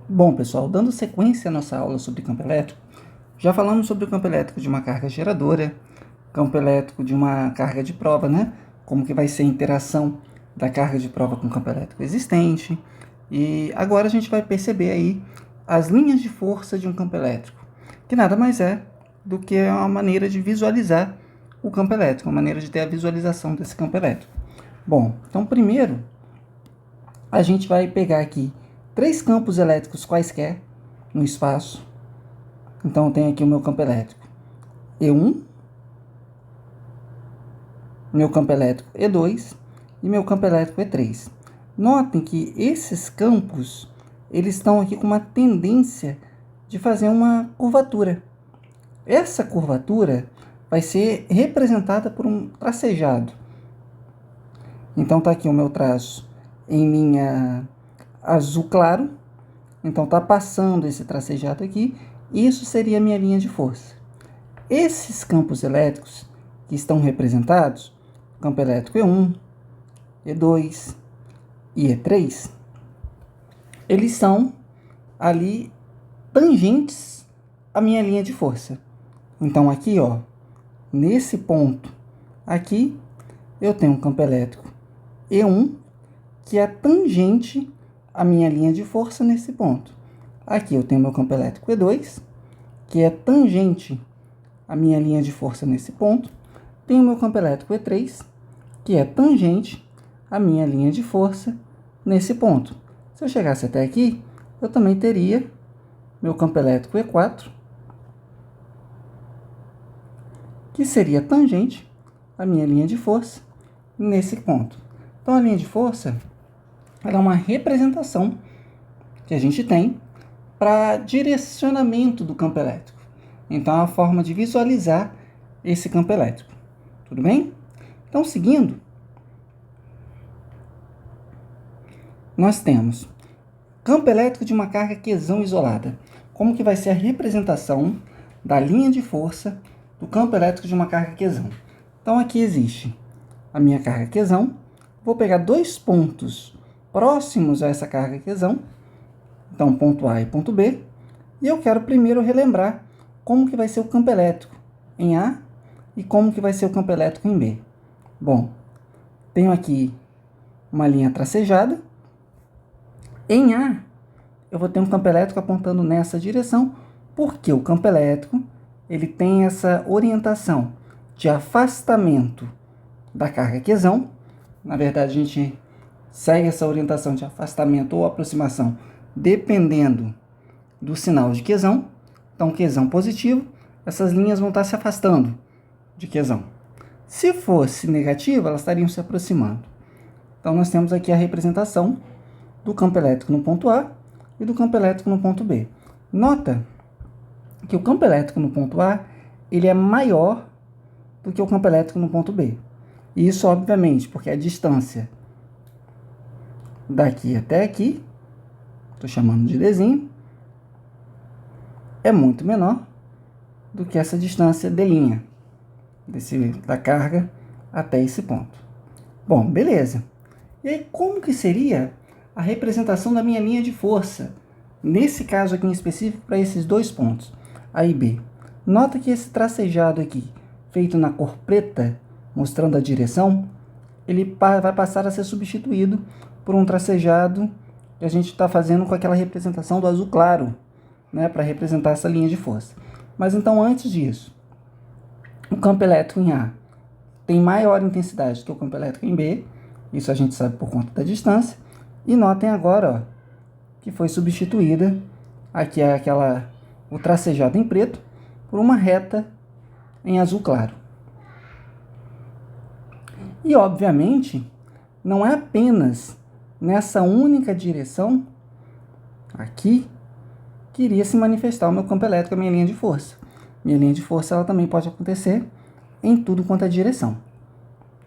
Bom, pessoal, dando sequência à nossa aula sobre campo elétrico, já falamos sobre o campo elétrico de uma carga geradora, campo elétrico de uma carga de prova, né? Como que vai ser a interação da carga de prova com o campo elétrico existente. E agora a gente vai perceber aí as linhas de força de um campo elétrico, que nada mais é do que uma maneira de visualizar o campo elétrico, uma maneira de ter a visualização desse campo elétrico. Bom, então primeiro a gente vai pegar aqui 3 campos elétricos quaisquer no espaço. Então, eu tenho aqui o meu campo elétrico E1, meu campo elétrico E2 e meu campo elétrico E3. Notem que esses campos, eles estão aqui com uma tendência de fazer uma curvatura. Essa curvatura vai ser representada por um tracejado. Então, está aqui o meu traço em linha azul claro. Então, está passando esse tracejado aqui. Isso seria a minha linha de força. Esses campos elétricos que estão representados, campo elétrico E1, E2 e E3, eles são ali tangentes à minha linha de força. Então, aqui, ó, nesse ponto aqui, eu tenho um campo elétrico E1 que é tangente à minha linha de força nesse ponto. Aqui eu tenho meu campo elétrico E2, que é tangente à minha linha de força nesse ponto. Tenho meu campo elétrico E3, que é tangente à minha linha de força nesse ponto. Se eu chegasse até aqui, eu também teria meu campo elétrico E4, que seria tangente à minha linha de força nesse ponto. Então, a linha de força ela é uma representação que a gente tem para direcionamento do campo elétrico. Então, é uma forma de visualizar esse campo elétrico. Tudo bem? Então, seguindo, nós temos campo elétrico de uma carga quesão isolada. Como que vai ser a representação da linha de força do campo elétrico de uma carga quesão? Então, aqui existe a minha carga quesão. Vou pegar 2 pontos próximos a essa carga quesão. Então, ponto A e ponto B. E eu quero primeiro relembrar como que vai ser o campo elétrico em A e como que vai ser o campo elétrico em B. Bom, tenho aqui uma linha tracejada. Em A, eu vou ter um campo elétrico apontando nessa direção, porque o campo elétrico ele tem essa orientação de afastamento da carga quesão. Na verdade, a gente segue essa orientação de afastamento ou aproximação dependendo do sinal de quesão. Então, quesão positivo, essas linhas vão estar se afastando de quesão. Se fosse negativo, elas estariam se aproximando. Então, nós temos aqui a representação do campo elétrico no ponto A e do campo elétrico no ponto B. Nota que o campo elétrico no ponto A ele é maior do que o campo elétrico no ponto B. E isso, obviamente, porque a distância daqui até aqui, estou chamando de Dzinho, é muito menor do que essa distância de linha, da carga até esse ponto. Bom, beleza. E aí, como que seria a representação da minha linha de força? Nesse caso aqui em específico, para esses 2 pontos, A e B. Nota que esse tracejado aqui, feito na cor preta, mostrando a direção, ele vai passar a ser substituído por um tracejado que a gente está fazendo com aquela representação do azul claro, né, para representar essa linha de força. Mas então, antes disso, o campo elétrico em A tem maior intensidade que o campo elétrico em B, isso a gente sabe por conta da distância, e notem agora, ó, que foi substituída aqui o tracejado em preto por uma reta em azul claro. E, obviamente, não é apenas nessa única direção aqui que iria se manifestar o meu campo elétrico, a minha linha de força. Minha linha de força ela também pode acontecer em tudo quanto é direção.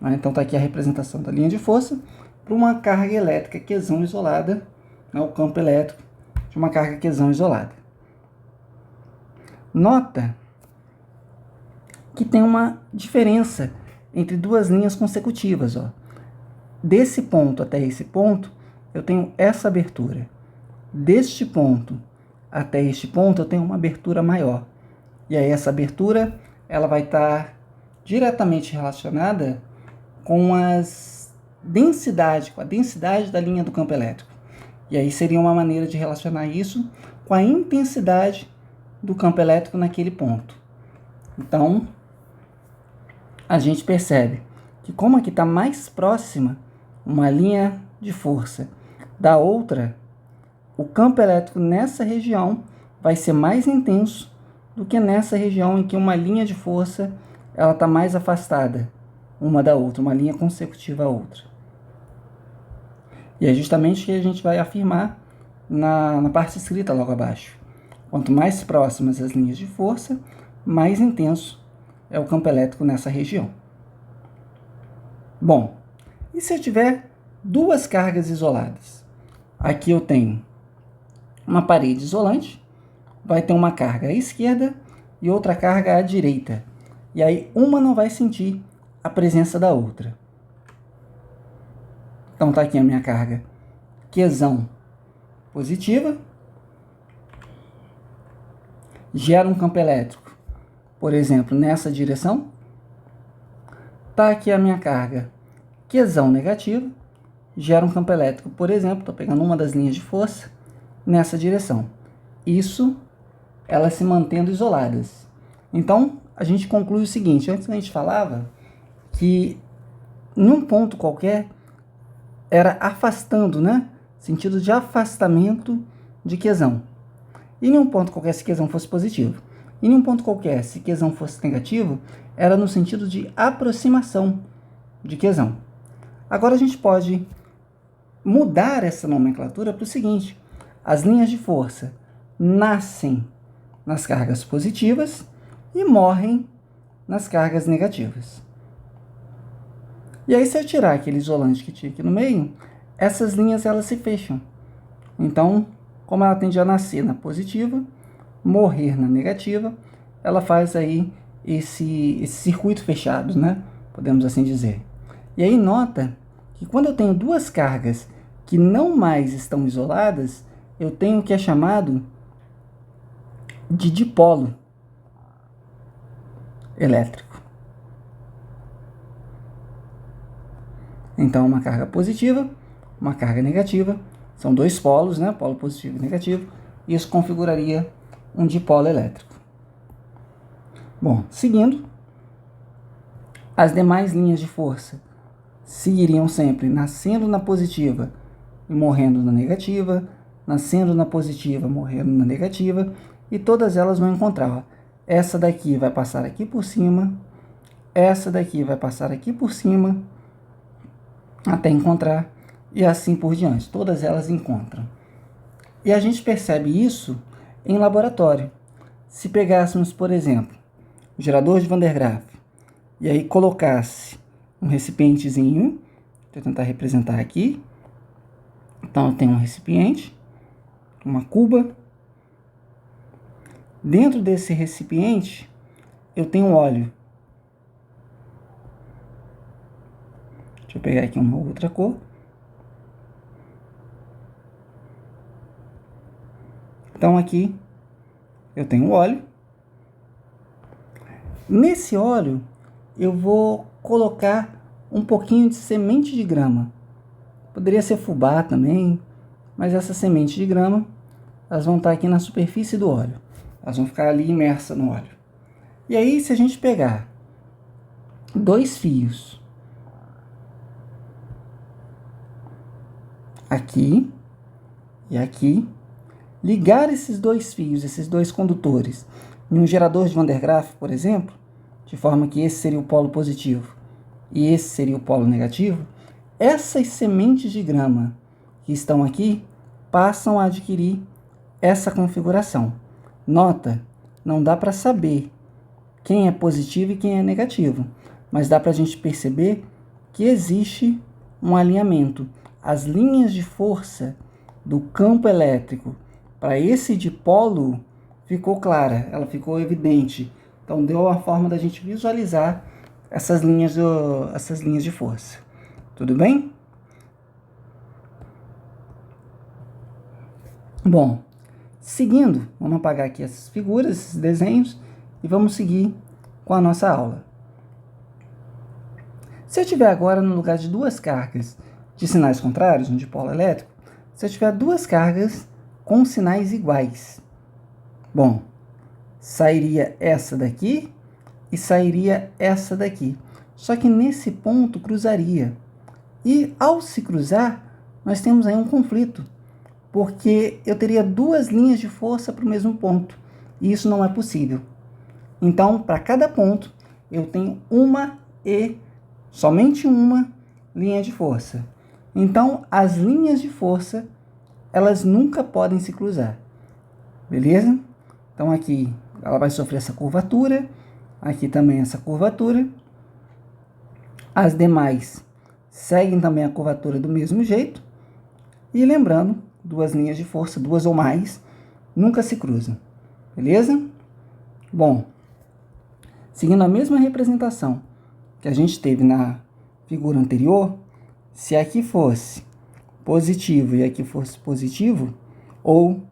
Então, está aqui a representação da linha de força para uma carga elétrica quesão isolada, o campo elétrico de uma carga quesão isolada. Nota que tem uma diferença entre 2 linhas consecutivas. Ó. Desse ponto até esse ponto, eu tenho essa abertura. deste ponto até este ponto eu tenho uma abertura maior. E aí essa abertura ela vai estar diretamente relacionada com com a densidade da linha do campo elétrico. E aí seria uma maneira de relacionar isso com a intensidade do campo elétrico naquele ponto. Então, a gente percebe que como aqui está mais próxima uma linha de força da outra, o campo elétrico nessa região vai ser mais intenso do que nessa região em que uma linha de força ela está mais afastada uma da outra, uma linha consecutiva à outra. E é justamente o que a gente vai afirmar na parte escrita logo abaixo. Quanto mais próximas as linhas de força, mais intenso é o campo elétrico nessa região. Bom, e se eu tiver duas cargas isoladas? Aqui eu tenho uma parede isolante, vai ter uma carga à esquerda e outra carga à direita. E aí uma não vai sentir a presença da outra. Então tá aqui a minha carga Qzão positiva, gera um campo elétrico, por exemplo, nessa direção. Tá aqui a minha carga Qzão negativa, gera um campo elétrico, por exemplo, estou pegando uma das linhas de força, nessa direção. Isso, elas se mantendo isoladas. Então, a gente conclui o seguinte: antes a gente falava que num ponto qualquer era afastando, né? Sentido de afastamento de Qzão. E em um ponto qualquer, se Qzão fosse positivo. E em um ponto qualquer, se Qzão fosse negativo, era no sentido de aproximação de Qzão. Agora a gente pode mudar essa nomenclatura para o seguinte: as linhas de força nascem nas cargas positivas e morrem nas cargas negativas. E aí, se eu tirar aquele isolante que tinha aqui no meio, essas linhas elas se fecham. Então, como ela tende a nascer na positiva, morrer na negativa, ela faz aí esse circuito fechado, né? Podemos assim dizer. E aí nota que quando eu tenho duas cargas que não mais estão isoladas, eu tenho o que é chamado de dipolo elétrico. Então, uma carga positiva, uma carga negativa, são dois polos, né? Polo positivo e negativo. Isso configuraria um dipolo elétrico. Bom, seguindo, as demais linhas de força seguiriam sempre nascendo na positiva e morrendo na negativa, nascendo na positiva, morrendo na negativa, e todas elas vão encontrar, ó, essa daqui vai passar aqui por cima, essa daqui vai passar aqui por cima, até encontrar, e assim por diante. Todas elas encontram. E a gente percebe isso em laboratório. Se pegássemos, por exemplo, o gerador de Van der Graaf, e aí colocasse um recipientezinho, deixa eu tentar representar aqui. Então eu tenho um recipiente, uma cuba. Dentro desse recipiente eu tenho óleo. Deixa eu pegar aqui uma outra cor. Então aqui eu tenho óleo. Nesse óleo eu vou colocar um pouquinho de semente de grama. Poderia ser fubá também, mas essa semente de grama, elas vão estar aqui na superfície do óleo. Elas vão ficar ali imersas no óleo. E aí, se a gente pegar dois fios aqui e aqui, ligar esses dois fios, esses dois condutores, em um gerador de Van der Graaf, por exemplo, de forma que esse seria o polo positivo e esse seria o polo negativo, essas sementes de grama que estão aqui passam a adquirir essa configuração. Nota, não dá para saber quem é positivo e quem é negativo, mas dá para a gente perceber que existe um alinhamento. As linhas de força do campo elétrico para esse dipolo ficou clara, ela ficou evidente. Então deu a forma da gente visualizar essas linhas de força. Tudo bem? Bom, seguindo, vamos apagar aqui essas figuras, esses desenhos, e vamos seguir com a nossa aula. Se eu tiver agora no lugar de duas cargas de sinais contrários, um dipolo elétrico, se eu tiver duas cargas com sinais iguais, bom, sairia essa daqui e sairia essa daqui. Só que nesse ponto cruzaria. E ao se cruzar, nós temos aí um conflito, porque eu teria duas linhas de força para o mesmo ponto, e isso não é possível. Então, para cada ponto, eu tenho somente uma linha de força. Então, as linhas de força, elas nunca podem se cruzar. Beleza? Então, aqui ela vai sofrer essa curvatura, aqui também essa curvatura. As demais seguem também a curvatura do mesmo jeito. E lembrando, duas linhas de força, duas ou mais, nunca se cruzam. Beleza? Bom, seguindo a mesma representação que a gente teve na figura anterior, se aqui fosse positivo e aqui fosse positivo, ou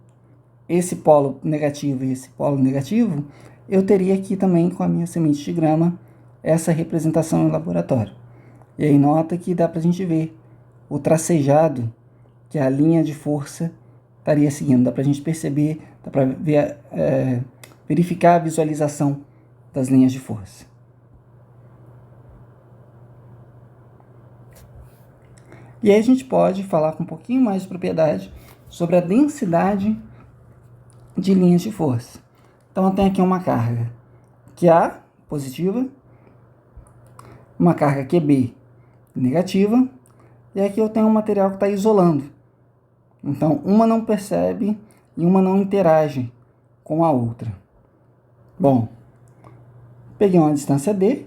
esse polo negativo e esse polo negativo, eu teria aqui também com a minha semente de grama essa representação em laboratório. E aí nota que dá para a gente ver o tracejado que a linha de força estaria seguindo. Dá para a gente perceber, dá para ver, verificar a visualização das linhas de força. E aí a gente pode falar com um pouquinho mais de propriedade sobre a densidade de linhas de força. Então eu tenho aqui uma carga QA positiva, uma carga QB negativa, e aqui eu tenho um material que está isolando. Então uma não percebe e uma não interage com a outra. Bom, peguei uma distância D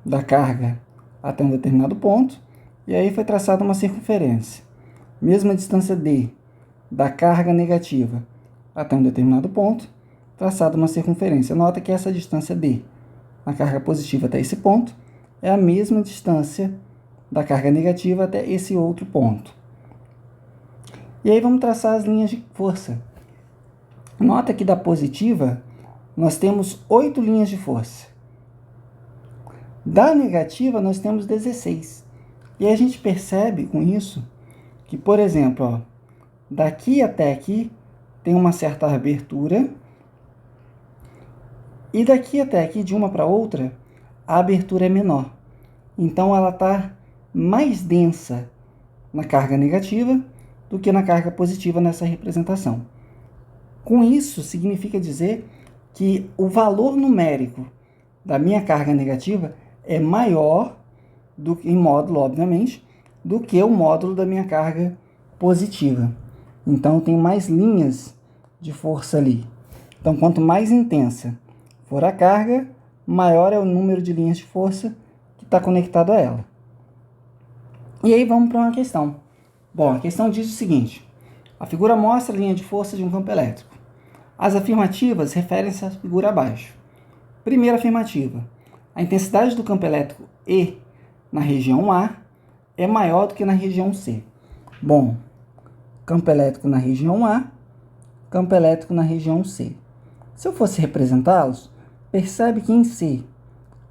da carga até um determinado ponto, e aí foi traçada uma circunferência. Mesma distância D da carga negativa até um determinado ponto, traçada uma circunferência. Nota que essa distância D na carga positiva até esse ponto é a mesma distância da carga negativa até esse outro ponto. E aí vamos traçar as linhas de força. Nota que da positiva nós temos 8 linhas de força. Da negativa nós temos 16. E a gente percebe com isso que, por exemplo, ó, daqui até aqui tem uma certa abertura, e daqui até aqui, de uma para outra, a abertura é menor. Então ela está mais densa na carga negativa do que na carga positiva nessa representação. Com isso, significa dizer que o valor numérico da minha carga negativa é maior, em módulo, obviamente, do que o módulo da minha carga positiva. Então, eu tenho mais linhas de força ali. Então, quanto mais intensa for a carga, maior é o número de linhas de força que está conectado a ela. E aí, vamos para uma questão. Bom, a questão diz o seguinte: a figura mostra a linha de força de um campo elétrico. As afirmativas referem-se à figura abaixo. Primeira afirmativa: a intensidade do campo elétrico E na região A é maior do que na região C. Bom, campo elétrico na região A, campo elétrico na região C. Se eu fosse representá-los, percebe que em C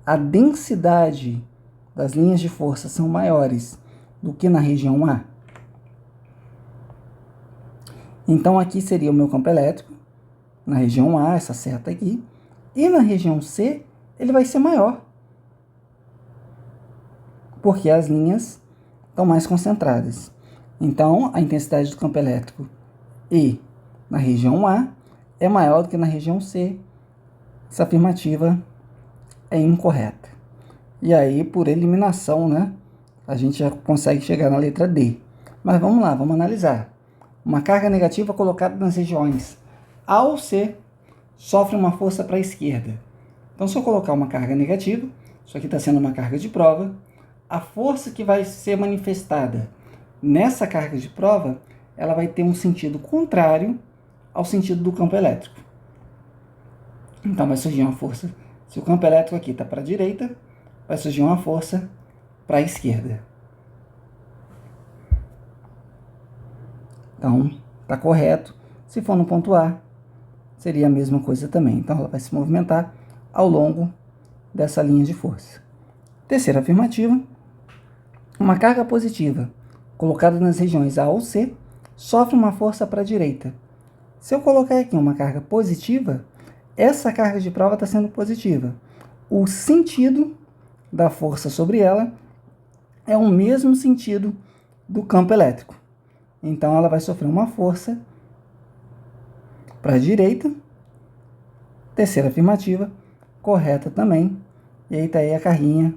a densidade das linhas de força são maiores do que na região A. Então aqui seria o meu campo elétrico, na região A, essa seta aqui, e na região C ele vai ser maior, porque as linhas estão mais concentradas. Então, a intensidade do campo elétrico E na região A é maior do que na região C. Essa afirmativa é incorreta. E aí, por eliminação, né, a gente já consegue chegar na letra D. Mas vamos lá, vamos analisar. Uma carga negativa colocada nas regiões A ou C sofre uma força para a esquerda. Então, se eu colocar uma carga negativa, isso aqui está sendo uma carga de prova, a força que vai ser manifestada nessa carga de prova, ela vai ter um sentido contrário ao sentido do campo elétrico. Então vai surgir uma força, se o campo elétrico aqui está para a direita, vai surgir uma força para a esquerda. Então, está correto. Se for no ponto A, seria a mesma coisa também. Então, ela vai se movimentar ao longo dessa linha de força. Terceira afirmativa. Uma carga positiva colocada nas regiões A ou C sofre uma força para a direita. Se eu colocar aqui uma carga positiva, essa carga de prova está sendo positiva. O sentido da força sobre ela é o mesmo sentido do campo elétrico. Então, ela vai sofrer uma força para a direita. Terceira afirmativa, correta também. E aí está aí a carrinha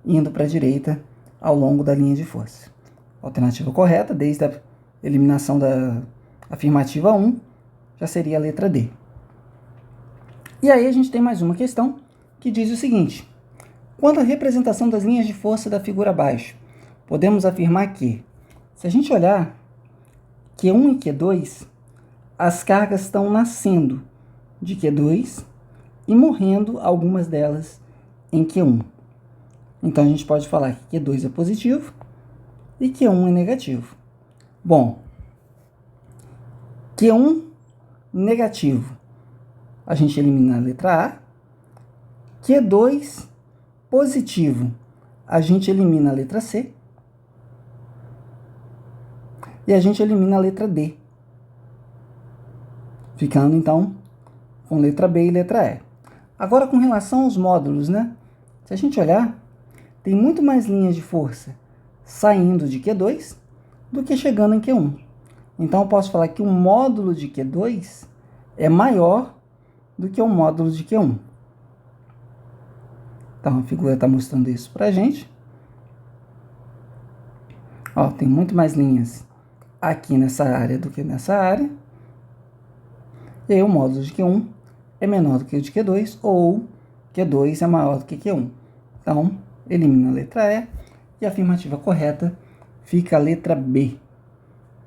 indo para a direita ao longo da linha de força. Alternativa correta, desde a eliminação da afirmativa 1, já seria a letra D. E aí a gente tem mais uma questão que diz o seguinte. Quanto à representação das linhas de força da figura abaixo, podemos afirmar que, se a gente olhar Q1 e Q2, as cargas estão nascendo de Q2 e morrendo algumas delas em Q1. Então, a gente pode falar que Q2 é positivo e Q1 é negativo. Bom, Q1 negativo, a gente elimina a letra A. Q2 positivo, a gente elimina a letra C. E a gente elimina a letra D. Ficando, então, com letra B e letra E. Agora, com relação aos módulos, né? Se a gente olhar, tem muito mais linhas de força saindo de Q2 do que chegando em Q1. Então, eu posso falar que o módulo de Q2 é maior do que o módulo de Q1. Então, a figura está mostrando isso para a gente. Ó, tem muito mais linhas aqui nessa área do que nessa área. E aí, o módulo de Q1 é menor do que o de Q2, ou Q2 é maior do que Q1. Então, elimina a letra E e a afirmativa correta fica a letra B.